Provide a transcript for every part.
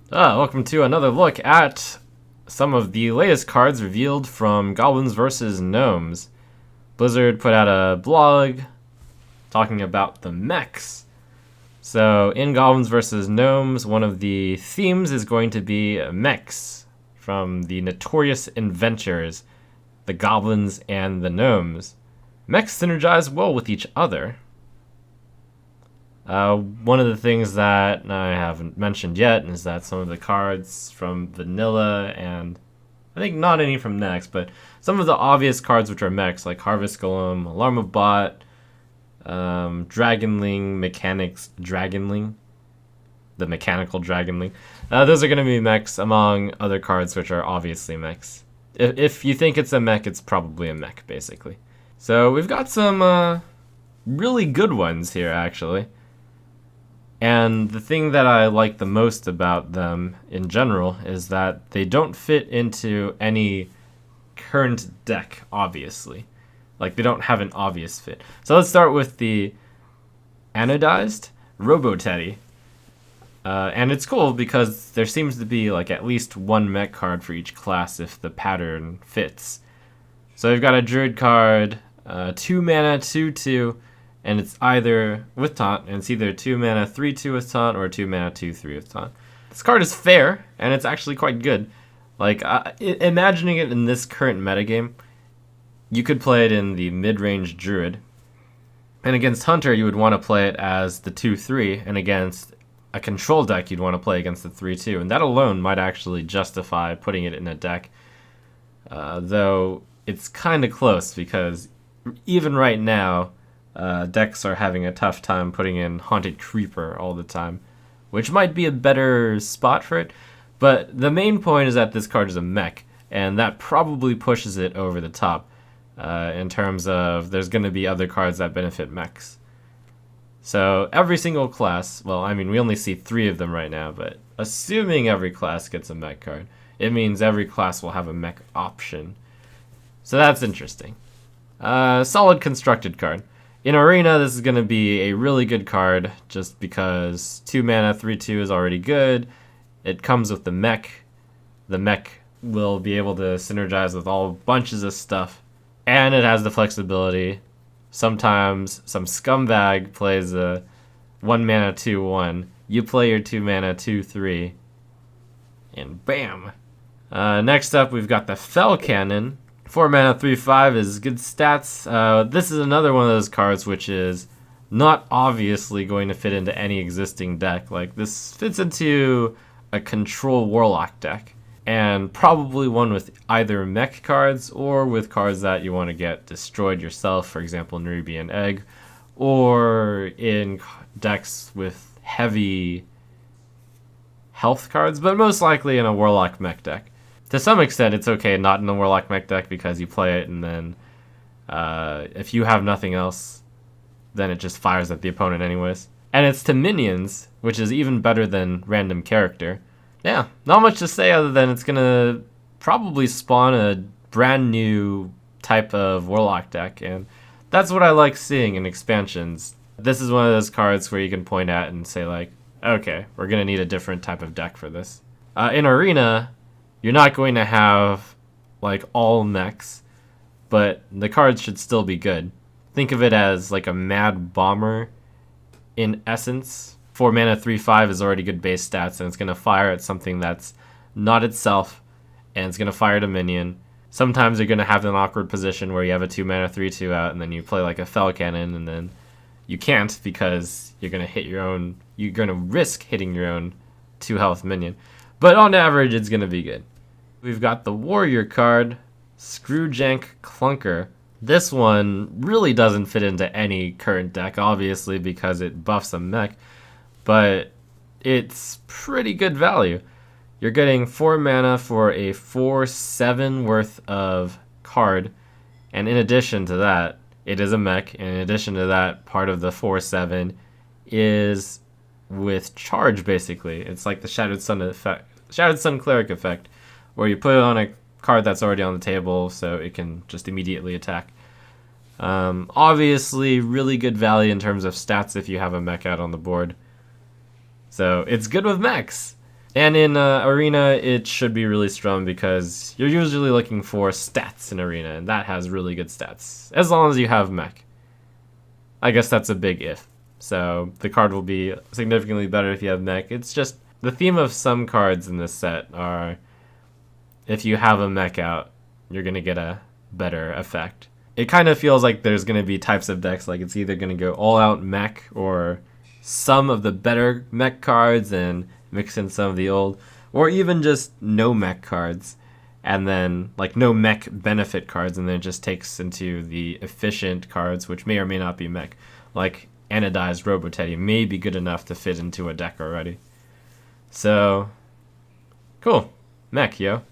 Welcome to another look at some of the latest cards revealed from Goblins vs. Gnomes. Blizzard put out a blog talking about the mechs. So in Goblins vs. Gnomes, one of the themes is going to be mechs from the notorious inventors, the Goblins and the Gnomes. Mechs synergize well with each other. One of the things that I haven't mentioned yet is that some of the cards from Vanilla, and I think not any from Next, but some of the obvious cards which are mechs, like Harvest Golem, Alarm of Bot, Dragonling, Mechanics Dragonling, the Mechanical Dragonling. Those are going to be mechs among other cards which are obviously mechs. If you think it's a mech, it's probably a mech, basically. So we've got some really good ones here, actually. And the thing that I like the most about them in general is that they don't fit into any current deck, obviously. Like, they don't have an obvious fit. So let's start with the Anodized Robo Teddy. And it's cool because there seems to be like at least one mech card for each class if the pattern fits. So we've got a Druid card, 2 mana, 2/2. And it's either with taunt, and it's either 2 mana 3/2 with taunt or 2 mana 2/3 with taunt. This card is fair, and it's actually quite good. Like, imagining it in this current metagame, you could play it in the mid-range Druid. And against Hunter, you would want to play it as the 2/3, and against a control deck, you'd want to play against the 3/2. And that alone might actually justify putting it in a deck. Though it's kind of close, because even right now, decks are having a tough time putting in Haunted Creeper all the time, which might be a better spot for it. But the main point is that this card is a mech, and that probably pushes it over the top in terms of there's going to be other cards that benefit mechs. So every single class, well, I mean, we only see 3 of them right now, but assuming every class gets a mech card, it means every class will have a mech option. So that's interesting. Solid constructed card. In Arena, this is going to be a really good card just because 2 mana 3/2 is already good. It comes with the mech. The mech will be able to synergize with all bunches of stuff. And it has the flexibility. Sometimes some scumbag plays a 1 mana 2/1. You play your 2 mana 2/3. And bam! Next up, we've got the Fel Cannon. 4 mana 3/5 is good stats. This is another one of those cards which is not obviously going to fit into any existing deck. Like, this fits into a control Warlock deck, and probably one with either mech cards or with cards that you want to get destroyed yourself, for example, Nerubian Egg, or in decks with heavy health cards, but most likely in a Warlock mech deck. To some extent, it's okay not in the Warlock mech deck because you play it and then if you have nothing else, then it just fires at the opponent anyways. And it's to minions, which is even better than random character. Yeah, not much to say other than it's going to probably spawn a brand new type of Warlock deck, and that's what I like seeing in expansions. This is one of those cards where you can point at and say like, okay, we're going to need a different type of deck for this. In Arena, you're not going to have like all mechs, but the cards should still be good. Think of it as like a Mad Bomber in essence. 4 mana 3/5 is already good base stats, and it's going to fire at something that's not itself, and it's going to fire at a minion. Sometimes you're going to have an awkward position where you have a 2 mana 3/2 out, and then you play like a Fel Cannon, and then you can't because you're going to hit your own. You're going to risk hitting your own 2 health minion. But on average, it's going to be good. We've got the Warrior card, Screwjank Clunker. This one really doesn't fit into any current deck, obviously, because it buffs a mech, but it's pretty good value. You're getting 4 mana for a 4/7 worth of card, and in addition to that, it is a mech, and in addition to that, part of the 4/7 is with charge, basically. It's like the Shadowed Sun effect, Shadowed Sun Cleric effect, where you put it on a card that's already on the table so it can just immediately attack. Obviously, really good value in terms of stats if you have a mech out on the board. So it's good with mechs. And in Arena, it should be really strong because you're usually looking for stats in Arena, and that has really good stats, as long as you have Mech. I guess that's a big if. So the card will be significantly better if you have Mech. It's just the theme of some cards in this set are if you have a Mech out, you're going to get a better effect. It kind of feels like there's going to be types of decks, like it's either going to go all out Mech or some of the better Mech cards and mix in some of the old, or even just no Mech cards and then like no Mech benefit cards, and then it just takes into the efficient cards, which may or may not be Mech, like Anodized Robo Teddy may be good enough to fit into a deck already. So cool. Mech, yo.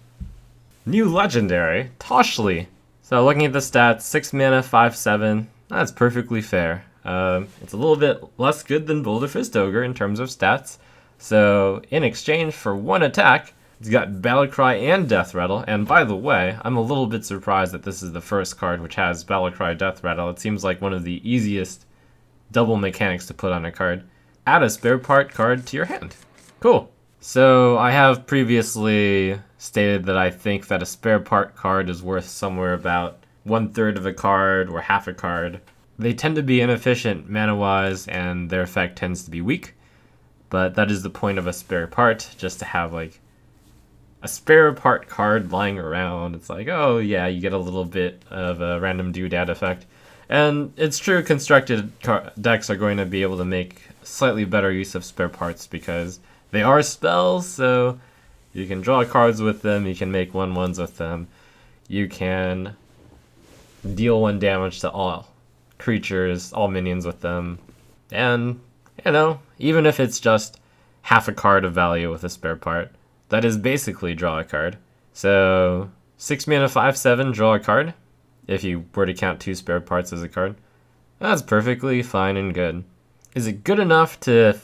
New legendary, Toshley. So looking at the stats, 6 mana, 5/7. That's perfectly fair. It's a little bit less good than Boulder Fist Ogre in terms of stats. So in exchange for 1 attack, it's got Battlecry and Death Rattle. And by the way, I'm a little bit surprised that this is the first card which has Battlecry, Death Rattle. It seems like one of the easiest double mechanics to put on a card. Add a spare part card to your hand. Cool. So I have previously stated that I think that a spare part card is worth somewhere about 1/3 of a card or half a card. They tend to be inefficient mana-wise, and their effect tends to be weak. But that is the point of a spare part, just to have like a spare part card lying around. It's like, oh yeah, you get a little bit of a random doodad effect. And it's true, constructed decks are going to be able to make slightly better use of spare parts because they are spells, so you can draw cards with them, you can make 1/1s with them, you can deal 1 damage to all creatures, all minions with them, and, you know, even if it's just half a card of value with a spare part, that is basically draw a card. So 6 mana, 5/7, draw a card, if you were to count 2 spare parts as a card. That's perfectly fine and good. Is it good enough to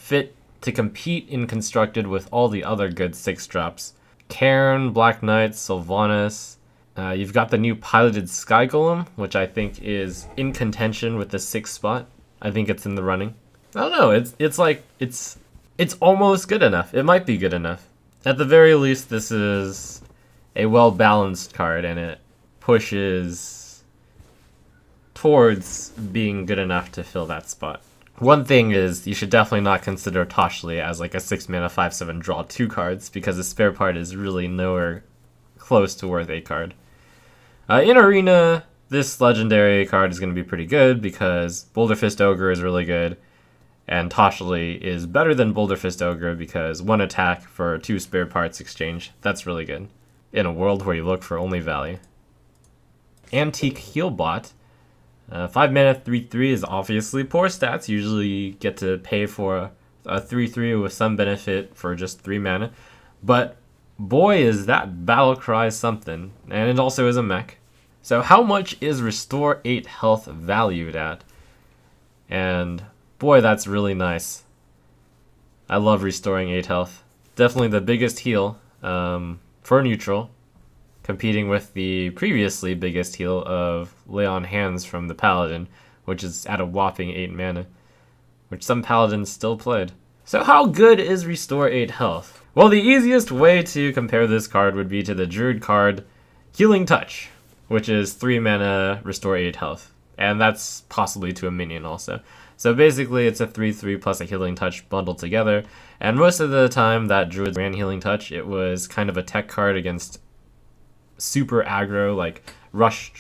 compete in Constructed with all the other good 6-drops? Cairn, Black Knight, Sylvanas. You've got the new piloted Sky Golem, which I think is in contention with the 6th spot. I think it's in the running. I don't know, it's almost good enough. It might be good enough. At the very least, this is a well-balanced card, and it pushes towards being good enough to fill that spot. One thing is, you should definitely not consider Toshley as like a 6 mana 5/7 draw 2 cards, because the spare part is really nowhere close to worth a card. In Arena, this legendary card is going to be pretty good because Boulder Fist Ogre is really good, and Toshley is better than Boulder Fist Ogre because 1 attack for 2 spare parts exchange. That's really good in a world where you look for only value. Antique Healbot. 5 mana 3/3 is obviously poor stats. Usually you get to pay for a 3/3 with some benefit for just 3 mana. But boy, is that Battlecry something. And it also is a mech. So how much is Restore 8 health valued at? And boy, that's really nice. I love restoring 8 health. Definitely the biggest heal for neutral, competing with the previously biggest heal of Lay on Hands from the Paladin, which is at a whopping 8 mana, which some Paladins still played. So how good is Restore 8 health? Well, the easiest way to compare this card would be to the Druid card Healing Touch, which is 3 mana Restore 8 health, and that's possibly to a minion also. So basically it's a 3/3 plus a Healing Touch bundled together, and most of the time that Druid ran Healing Touch, it was kind of a tech card against super aggro like Rush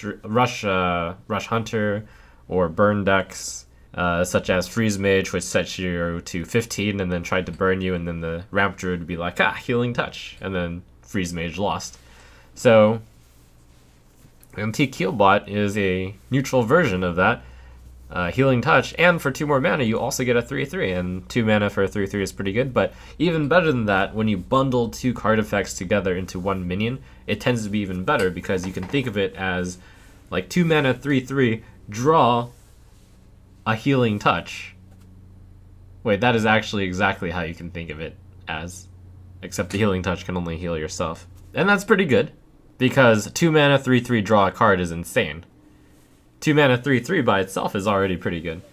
Hunter or burn decks, such as Freeze Mage, which sets you to 15 and then tried to burn you, and then the Ramp Druid would be like, Healing Touch, and then Freeze Mage lost. So Antique Healbot is a neutral version of that. Healing Touch, and for 2 more mana you also get a 3/3, and 2 mana for a 3/3 is pretty good, but even better than that, when you bundle 2 card effects together into 1 minion, it tends to be even better, because you can think of it as like 2 mana 3/3, draw a Healing Touch. Wait, that is actually exactly how you can think of it as, except the Healing Touch can only heal yourself. And that's pretty good, because 2 mana 3/3 draw a card is insane. 2 mana 3/3 by itself is already pretty good.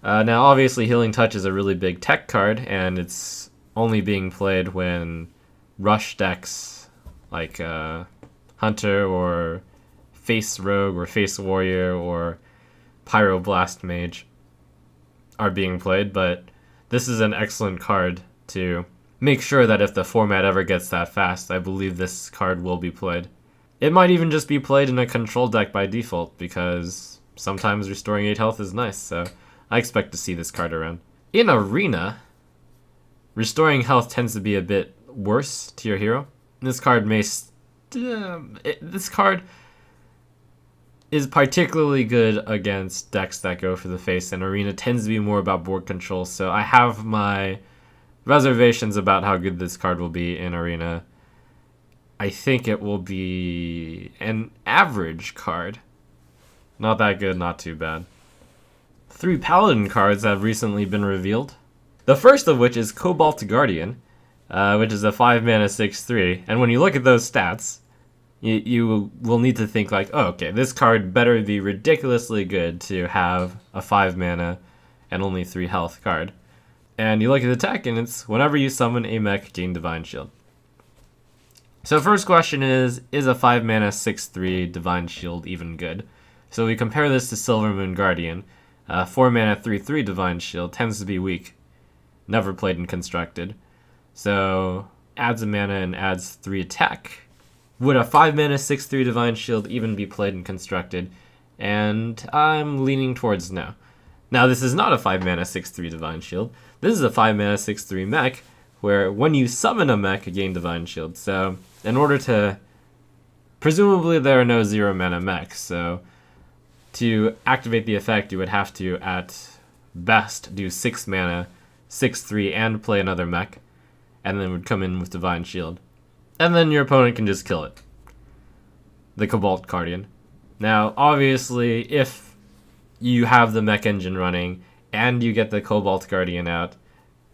Now, obviously, Healing Touch is a really big tech card, and it's only being played when rush decks like Hunter or Face Rogue or Face Warrior or Pyroblast Mage are being played, but this is an excellent card to make sure that if the format ever gets that fast, I believe this card will be played. It might even just be played in a control deck by default, because sometimes restoring 8 health is nice, so I expect to see this card around. In Arena, restoring health tends to be a bit worse to your hero. This card may... this card is particularly good against decks that go for the face, and Arena tends to be more about board control, so I have my reservations about how good this card will be in Arena. I think it will be an average card. Not that good, not too bad. 3 Paladin cards have recently been revealed. The first of which is Cobalt Guardian, which is a 5-mana 6/3, and when you look at those stats, you will need to think like, oh, okay, this card better be ridiculously good to have a 5-mana and only 3 health card. And you look at the tech, and it's whenever you summon a mech, gain Divine Shield. So first question is a 5-mana 6/3 Divine Shield even good? So we compare this to Silver Moon Guardian. 4-mana 3/3 Divine Shield tends to be weak. Never played in Constructed. So adds a mana and adds 3 attack. Would a 5-mana 6/3 Divine Shield even be played and constructed? And I'm leaning towards no. Now, this is not a 5-mana 6/3 Divine Shield. This is a 5-mana 6/3 mech, where when you summon a mech, you gain Divine Shield. So, in order to... Presumably, there are no 0-mana mechs, so to activate the effect, you would have to, at best, do 6-mana 6/3 and play another mech, and then would come in with Divine Shield. And then your opponent can just kill it. The Cobalt Guardian. Now, obviously, if you have the mech engine running, and you get the Cobalt Guardian out,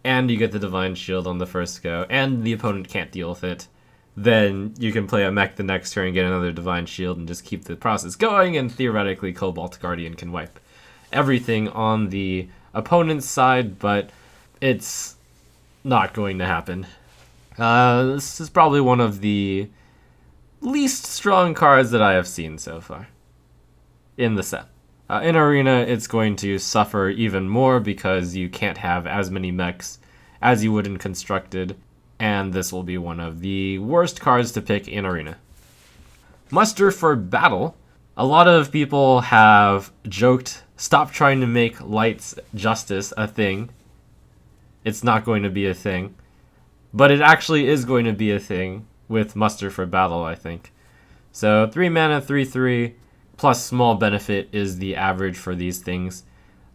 and you get the Divine Shield on the first go, and the opponent can't deal with it, then you can play a mech the next turn, get another Divine Shield, and just keep the process going, and theoretically Cobalt Guardian can wipe everything on the opponent's side, but it's not going to happen. This is probably one of the least strong cards that I have seen so far in the set. In Arena, it's going to suffer even more because you can't have as many mechs as you would in Constructed, and this will be one of the worst cards to pick in Arena. Muster for Battle. A lot of people have joked, stop trying to make Light's Justice a thing. It's not going to be a thing. But it actually is going to be a thing with Muster for Battle, I think. So 3-mana 3/3 plus small benefit is the average for these things.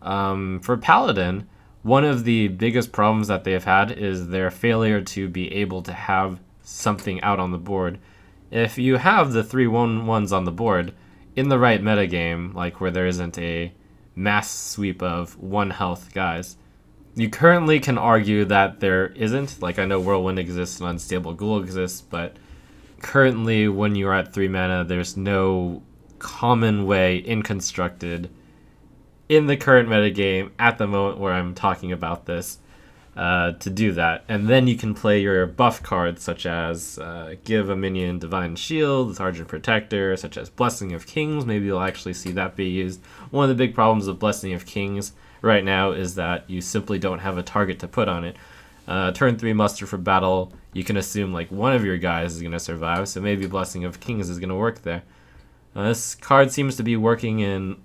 For Paladin, one of the biggest problems that they have had is their failure to be able to have something out on the board. If you have the 3/1/1s on the board, in the right metagame, like where there isn't a mass sweep of 1 health guys, you currently can argue that there isn't. Like, I know Whirlwind exists and Unstable Ghoul exists, but currently when you're at 3 mana, there's no common way in Constructed in the current metagame at the moment where I'm talking about this to do that. And then you can play your buff cards, such as give a minion Divine Shield, Sergeant Protector, such as Blessing of Kings. Maybe you'll actually see that be used. One of the big problems with Blessing of Kings right now is that you simply don't have a target to put on it. Turn 3 Muster for Battle, you can assume like one of your guys is going to survive, so maybe Blessing of Kings is going to work there. This card seems to be working in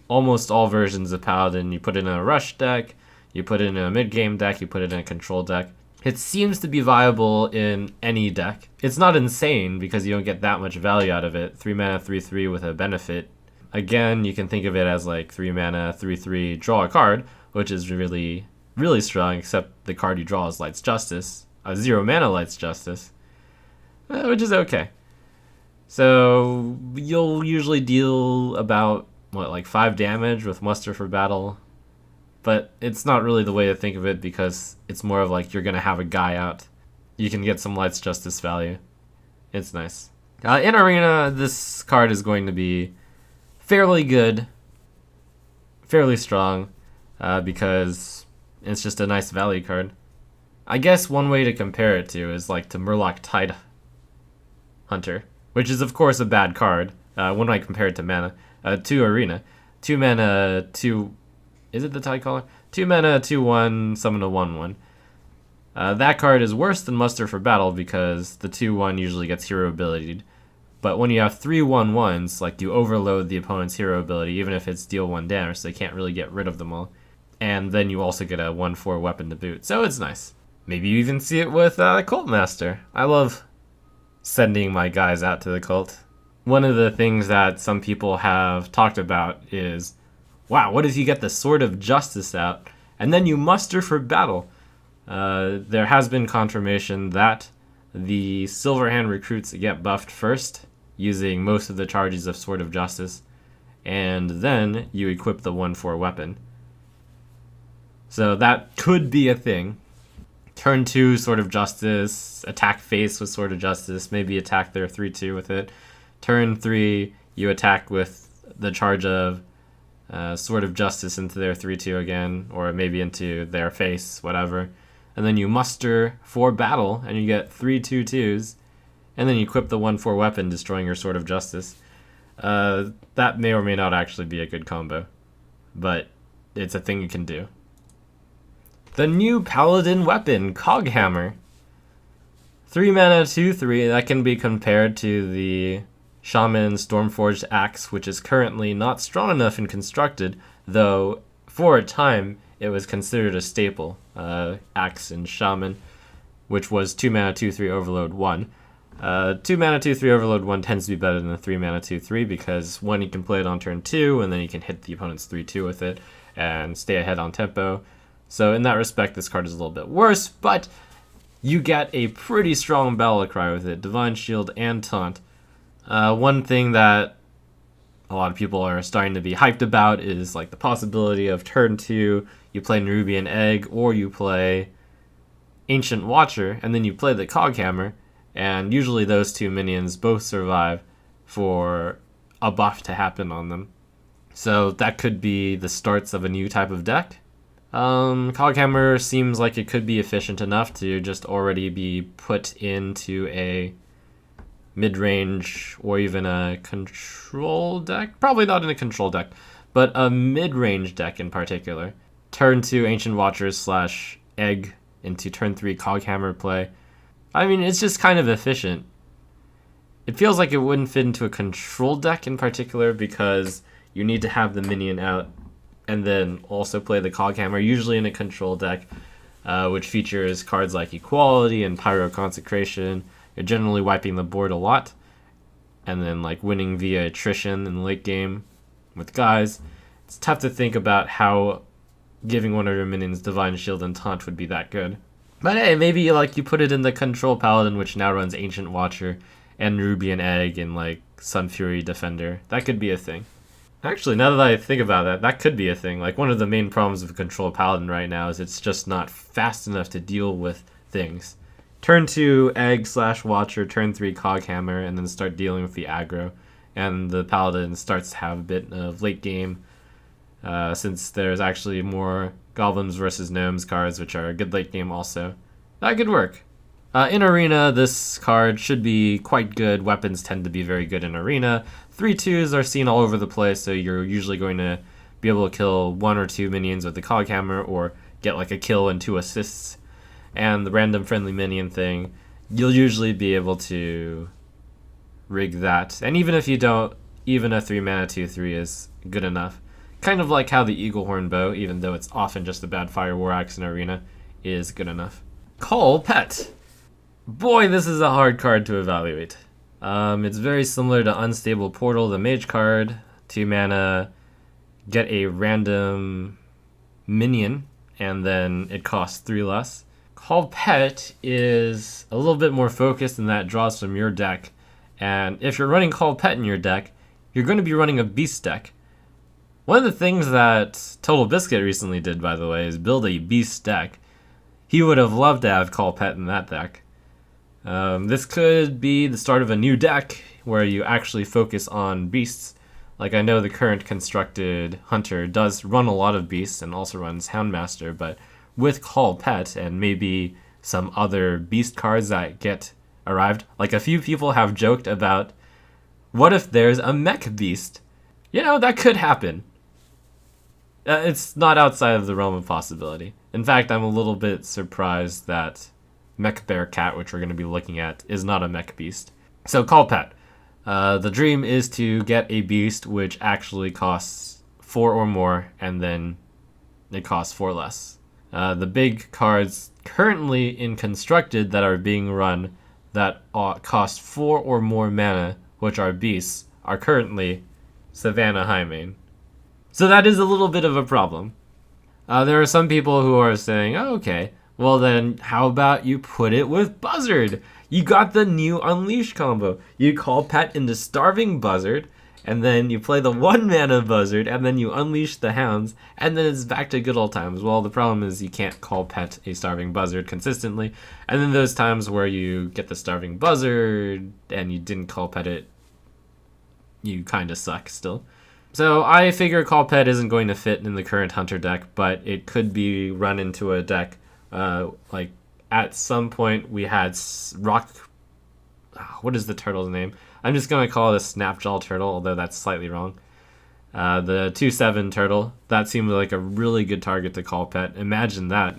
almost all versions of Paladin. You put it in a rush deck, you put it in a mid-game deck, you put it in a control deck. It seems to be viable in any deck. It's not insane because you don't get that much value out of it. 3-mana 3/3 with a benefit. Again, you can think of it as like 3-mana 3/3 draw a card, which is really, really strong, except the card you draw is Light's Justice. A 0-mana Light's Justice, which is okay. So you'll usually deal about, like 5 damage with Muster for Battle. But it's not really the way to think of it because it's more of like you're going to have a guy out. You can get some Light's Justice value. It's nice. In Arena, this card is going to be fairly good, fairly strong, because it's just a nice value card. I guess one way to compare it to is like to Murloc Tide Hunter, which is of course a bad card. When I compare it to mana, to Arena, 2 mana, 2. Is it the Tide Caller? 2 mana, 2/1, summon a 1/1. That card is worse than Muster for Battle because the 2/1 usually gets hero abilitied. But when you have 3 1/1s, like you overload the opponent's hero ability, even if it's deal 1 damage, so they can't really get rid of them all. And then you also get a 1/4 weapon to boot, so it's nice. Maybe you even see it with Cult Master. I love sending my guys out to the cult. One of the things that some people have talked about is, wow, what if you get the Sword of Justice out, and then you muster for battle? There has been confirmation that the Silverhand recruits get buffed first, using most of the charges of Sword of Justice, and then you equip the 1/4 weapon. So that could be a thing. Turn 2, Sword of Justice, attack face with Sword of Justice, maybe attack their 3/2 with it. Turn 3, you attack with the charge of Sword of Justice into their 3/2 again, or maybe into their face, whatever. And then you muster for battle, and you get 3 2/2s, and then you equip the 1/4 weapon, destroying your Sword of Justice. That may or may not actually be a good combo, but it's a thing you can do. The new Paladin weapon, Coghammer. 3 mana, 2/3, that can be compared to the Shaman Stormforged Axe, which is currently not strong enough and constructed, though for a time it was considered a staple, Axe in Shaman, which was 2 mana, 2/3 Overload 1. 2 mana, 2/3 Overload 1 tends to be better than 3 mana, 2/3 because, one, you can play it on turn 2, and then you can hit the opponent's 3/2 with it and stay ahead on tempo. So in that respect, this card is a little bit worse, but you get a pretty strong battle cry with it, Divine Shield and Taunt. One thing that a lot of people are starting to be hyped about is like the possibility of turn 2, you play Nerubian Egg, or you play Ancient Watcher, and then you play the Coghammer, and usually those two minions both survive for a buff to happen on them. So that could be the starts of a new type of deck. Coghammer seems like it could be efficient enough to just already be put into a mid-range or even a control deck. Probably not in a control deck, but a mid-range deck in particular. Turn 2 Ancient Watchers / Egg into turn 3 Coghammer play. I mean, it's just kind of efficient. It feels like it wouldn't fit into a control deck in particular because you need to have the minion out and then also play the Coghammer, usually in a control deck, which features cards like Equality and Pyro Consecration. You're generally wiping the board a lot, and then like winning via attrition in the late game with guys. It's tough to think about how giving one of your minions Divine Shield and Taunt would be that good. But hey, maybe like you put it in the Control Paladin, which now runs Ancient Watcher and Nerubian Egg and like Sun Fury Defender. That could be a thing. Actually, now that I think about that, that could be a thing. Like, one of the main problems of Control Paladin right now is it's just not fast enough to deal with things. Turn 2 Egg / Watcher, turn 3 Coghammer, and then start dealing with the aggro. And the Paladin starts to have a bit of late game, since there's actually more Goblins versus Gnomes cards, which are a good late game also. That could work. In Arena, this card should be quite good. Weapons tend to be very good in Arena. 3/2s are seen all over the place, so you're usually going to be able to kill 1 or 2 minions with the Coghammer, or get like a kill and 2 assists. And the random friendly minion thing, you'll usually be able to rig that. And even if you don't, even a 3 mana 2/3 is good enough. Kind of like how the Eaglehorn Bow, even though it's often just a bad Fire War Axe in Arena, is good enough. Call Pet. Boy, this is a hard card to evaluate. It's very similar to Unstable Portal, the mage card. 2 mana, get a random minion, and then it costs 3 less. Call Pet is a little bit more focused in that it draws from your deck. And if you're running Call Pet in your deck, you're going to be running a beast deck. One of the things that Total Biscuit recently did, by the way, is build a beast deck. He would have loved to have Call Pet in that deck. This could be the start of a new deck where you actually focus on beasts. Like, I know the current constructed Hunter does run a lot of beasts and also runs Houndmaster, but with Call Pet and maybe some other beast cards that get arrived. Like a few people have joked about, what if there's a mech beast? You know, that could happen. It's not outside of the realm of possibility. In fact, I'm a little bit surprised that Mech-Bear-Cat, which we're going to be looking at, is not a mech beast. So call pet. The dream is to get a beast which actually costs 4 or more, and then it costs 4 less. The big cards currently in Constructed that are being run that cost 4 or more mana, which are beasts, are currently Savannah Highmane. So that is a little bit of a problem. There are some people who are saying, oh, okay, well then how about you put it with Buzzard? You got the new Unleash combo. You call pet into Starving Buzzard, and then you play the 1 mana Buzzard, and then you unleash the Hounds, and then it's back to good old times. Well, the problem is you can't call pet a Starving Buzzard consistently, and then those times where you get the Starving Buzzard and you didn't call pet it, you kind of suck still. So I figure call pet isn't going to fit in the current Hunter deck, but it could be run into a deck. Like at some point we had Rock. What is the turtle's name? I'm just going to call it a Snapjaw turtle, although that's slightly wrong. The 2/7 turtle. That seemed like a really good target to call pet. Imagine that.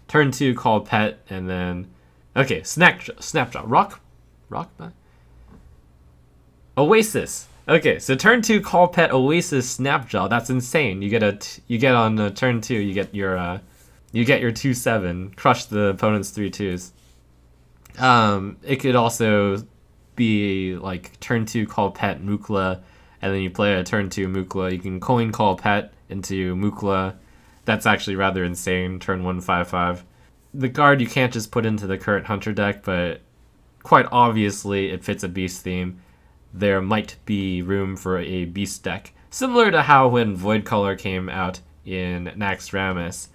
Turn 2, call pet, and then... Okay, Snapjaw. Rock? Oasis. Okay, so turn 2, call pet, Oasis, Snapjaw. That's insane. You get on turn 2, you get your 2/7, crush the opponent's 3/2s. It could also be like turn 2, call pet, Mukla, and then you play a turn 2 Mukla. You can coin call pet into Mukla. That's actually rather insane. Turn 1, 5/5. The card you can't just put into the current Hunter deck, but quite obviously it fits a beast theme. There might be room for a beast deck, similar to how when Void Color came out in Naxxramas.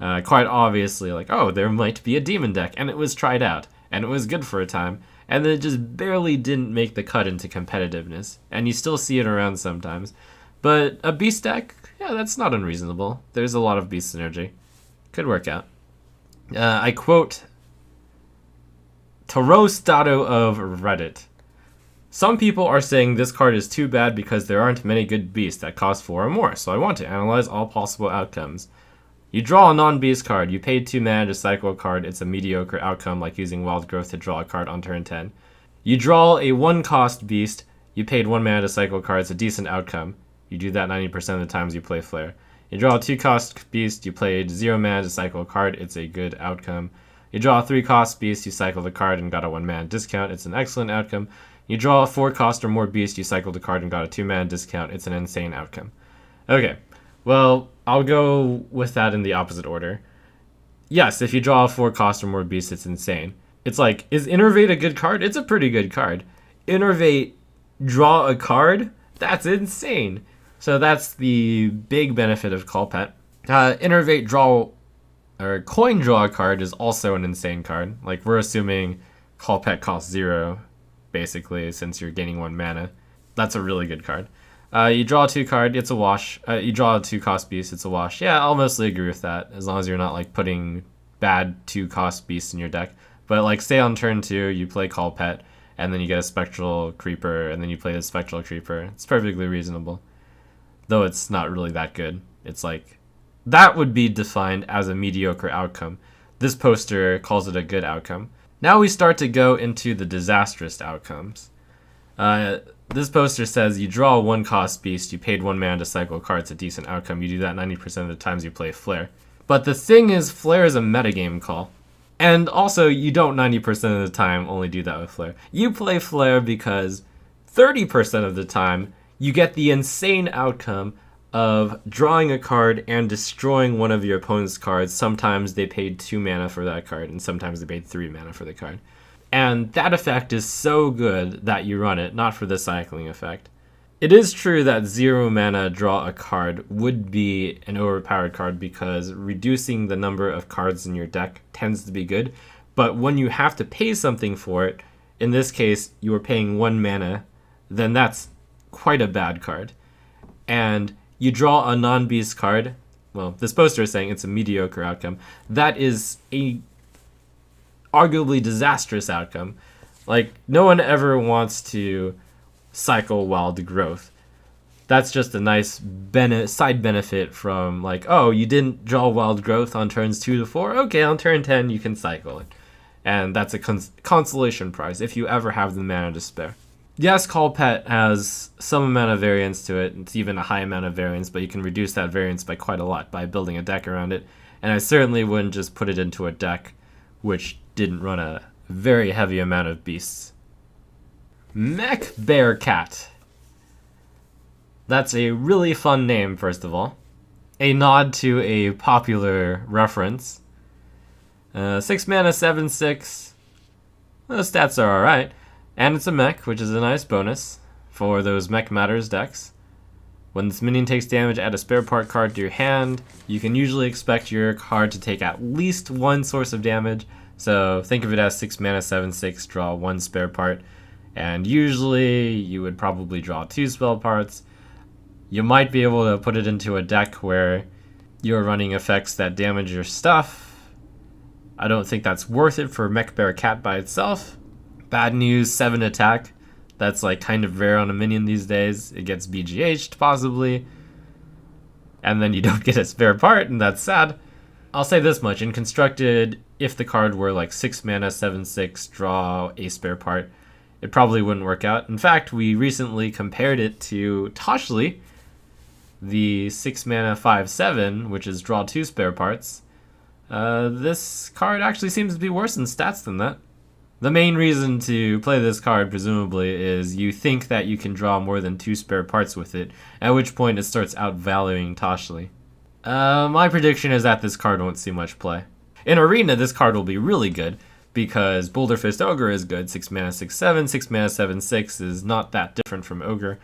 Quite obviously, like, oh, there might be a demon deck, and it was tried out, and it was good for a time, and then it just barely didn't make the cut into competitiveness, and you still see it around sometimes. But a beast deck, yeah, that's not unreasonable. There's a lot of beast synergy. Could work out. I quote Taro Stato of Reddit. Some people are saying this card is too bad because there aren't many good beasts that cost 4 or more, so I want to analyze all possible outcomes. You draw a non-beast card, you paid 2 mana to cycle a card, it's a mediocre outcome like using Wild Growth to draw a card on turn 10. You draw a 1-cost beast, you paid 1 mana to cycle a card, it's a decent outcome. You do that 90% of the times you play Flare. You draw a 2-cost beast, you played 0 mana to cycle a card, it's a good outcome. You draw a 3-cost beast, you cycle the card and got a 1 mana discount, it's an excellent outcome. You draw a 4-cost or more beast, you cycled a card and got a 2 mana discount. It's an insane outcome. Okay, well, I'll go with that in the opposite order. Yes, if you draw a 4-cost or more beast, it's insane. It's like, is Innervate a good card? It's a pretty good card. Innervate, draw a card? That's insane. So that's the big benefit of Call Pet. Innervate, draw, or coin draw a card is also an insane card. Like, we're assuming Call Pet costs 0. Basically, since you're gaining 1 mana. That's a really good card. You draw a 2 card, it's a wash. You draw a 2-cost beast, it's a wash. Yeah, I'll mostly agree with that, as long as you're not like putting bad 2-cost beasts in your deck. But like, say on turn 2, you play Call Pet, and then you get a Spectral Creeper, and then you play the Spectral Creeper. It's perfectly reasonable. Though it's not really that good. It's like, that would be defined as a mediocre outcome. This poster calls it a good outcome. Now we start to go into the disastrous outcomes. This poster says you draw a 1-cost beast, you paid 1 mana to cycle a card, it's a decent outcome. You do that 90% of the times you play Flare. But the thing is, Flare is a metagame call. And also, you don't 90% of the time only do that with Flare. You play Flare because 30% of the time you get the insane outcome of drawing a card and destroying one of your opponent's cards. Sometimes they paid 2 mana for that card, and sometimes they paid 3 mana for the card. And that effect is so good that you run it, not for the cycling effect. It is true that 0 mana draw a card would be an overpowered card because reducing the number of cards in your deck tends to be good, but when you have to pay something for it, in this case you are paying 1 mana, then that's quite a bad card. And you draw a non-beast card. Well, this poster is saying it's a mediocre outcome. That is a arguably disastrous outcome. Like, no one ever wants to cycle wild growth. That's just a nice side benefit from, like, oh, you didn't draw wild growth on turns 2 to 4? Okay, on turn 10 you can cycle it. And that's a consolation prize if you ever have the mana to spare. Yes, Call Pet has some amount of variance to it. It's even a high amount of variance, but you can reduce that variance by quite a lot by building a deck around it. And I certainly wouldn't just put it into a deck which didn't run a very heavy amount of beasts. Mech-Bear-Cat. That's a really fun name, first of all. A nod to a popular reference. 6 mana, 7/6. The stats are alright. And it's a mech, which is a nice bonus for those Mech Matters decks. When this minion takes damage, add a spare part card to your hand. You can usually expect your card to take at least one source of damage. So think of it as 6 mana, 7/6, draw one spare part. And usually you would probably draw 2 spell parts. You might be able to put it into a deck where you're running effects that damage your stuff. I don't think that's worth it for Mech-Bear-Cat by itself. Bad news, 7 attack. That's like kind of rare on a minion these days. It gets BGH'd possibly. And then you don't get a spare part, and that's sad. I'll say this much, in Constructed, if the card were like 6 mana, 7/6, draw a spare part, it probably wouldn't work out. In fact, we recently compared it to Toshley, the 6 mana 5/7, which is draw 2 spare parts. This card actually seems to be worse in stats than that. The main reason to play this card, presumably, is you think that you can draw more than 2 spare parts with it, at which point it starts outvaluing Toshley. My prediction is that this card won't see much play. In Arena, this card will be really good, because Boulder Fist Ogre is good, 6 mana 6/7, 6 mana 7/6 is not that different from Ogre.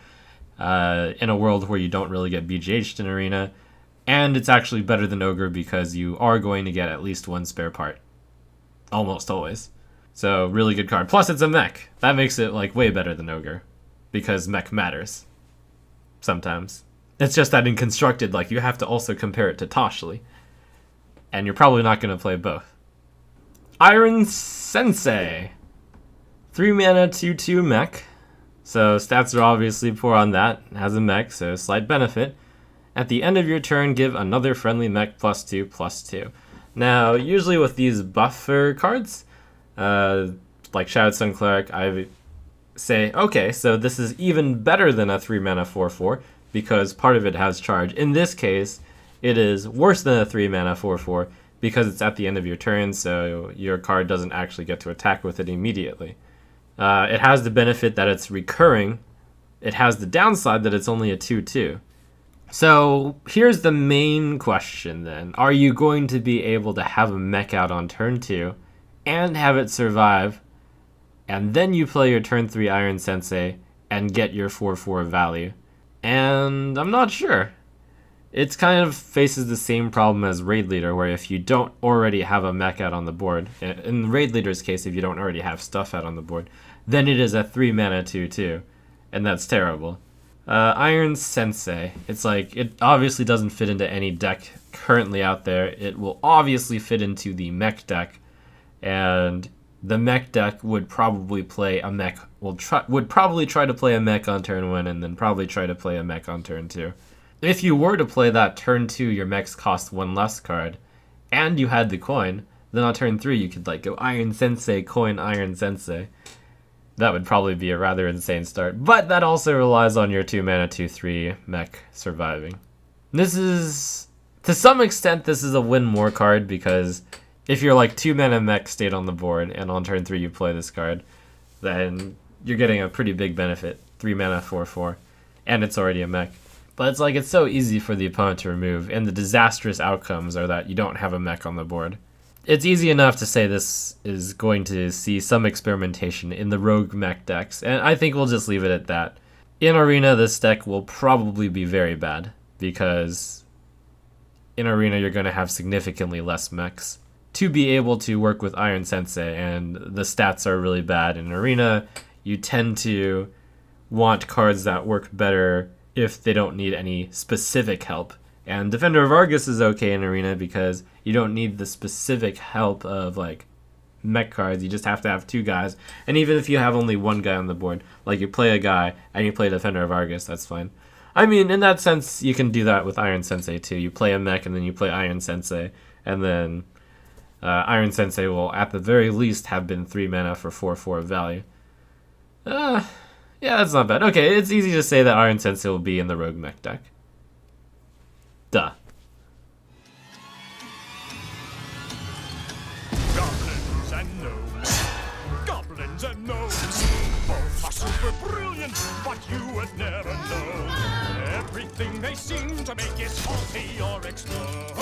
In a world where you don't really get BGH'd in Arena, and it's actually better than Ogre because you are going to get at least one spare part. Almost always. So, really good card. Plus, it's a mech. That makes it, like, way better than Ogre. Because mech matters. Sometimes. It's just that in Constructed, like, you have to also compare it to Toshley. And you're probably not going to play both. Iron Sensei. 3 mana, 2/2 mech. So, stats are obviously poor on that. It has a mech, so slight benefit. At the end of your turn, give another friendly mech +2/+2. Now, usually with these buffer cards, like Shadowed Sun Cleric, I say, okay, so this is even better than a 3 mana 4/4 because part of it has charge. In this case, it is worse than a 3 mana 4/4 because it's at the end of your turn, so your card doesn't actually get to attack with it immediately. It has the benefit that it's recurring. It has the downside that it's only a 2/2. So here's the main question then. Are you going to be able to have a mech out on turn 2 and have it survive, and then you play your turn 3 Iron Sensei and get your 4/4 value? And I'm not sure. It kind of faces the same problem as Raid Leader, where if you don't already have a mech out on the board, in Raid Leader's case, if you don't already have stuff out on the board, then it is a 3 mana 2/2, and that's terrible. Iron Sensei, it's like, it obviously doesn't fit into any deck currently out there. It will obviously fit into the mech deck, and the mech deck would probably play a mech, would probably try to play a mech on turn 1 and then probably try to play a mech on turn 2. If you were to play that turn 2, your mechs cost 1 less card, and you had the coin, then on turn 3 you could like go Iron Sensei, coin Iron Sensei. That would probably be a rather insane start, but that also relies on your 2 mana 2/3 mech surviving. This is, to some extent, this is a win more card because if you're like 2 mana mech stayed on the board and on turn 3 you play this card, then you're getting a pretty big benefit. 3 mana 4/4, and it's already a mech. But it's like, it's so easy for the opponent to remove, and the disastrous outcomes are that you don't have a mech on the board. It's easy enough to say this is going to see some experimentation in the rogue mech decks, and I think we'll just leave it at that. In Arena, this deck will probably be very bad, because in Arena you're going to have significantly less mechs to be able to work with Iron Sensei, and the stats are really bad. In Arena, you tend to want cards that work better if they don't need any specific help. And Defender of Argus is okay in Arena because you don't need the specific help of like mech cards, you just have to have 2 guys. And even if you have only 1 guy on the board, like you play a guy and you play Defender of Argus, that's fine. I mean, in that sense, you can do that with Iron Sensei too. You play a mech and then you play Iron Sensei, and then Iron Sensei will, at the very least, have been 3 mana for 4/4 value. Yeah, that's not bad. Okay, it's easy to say that Iron Sensei will be in the Rogue Mech deck. Duh. Goblins and gnomes. Goblins and gnomes. Both are super brilliant, but you would never know. Everything they seem to make is faulty or explode.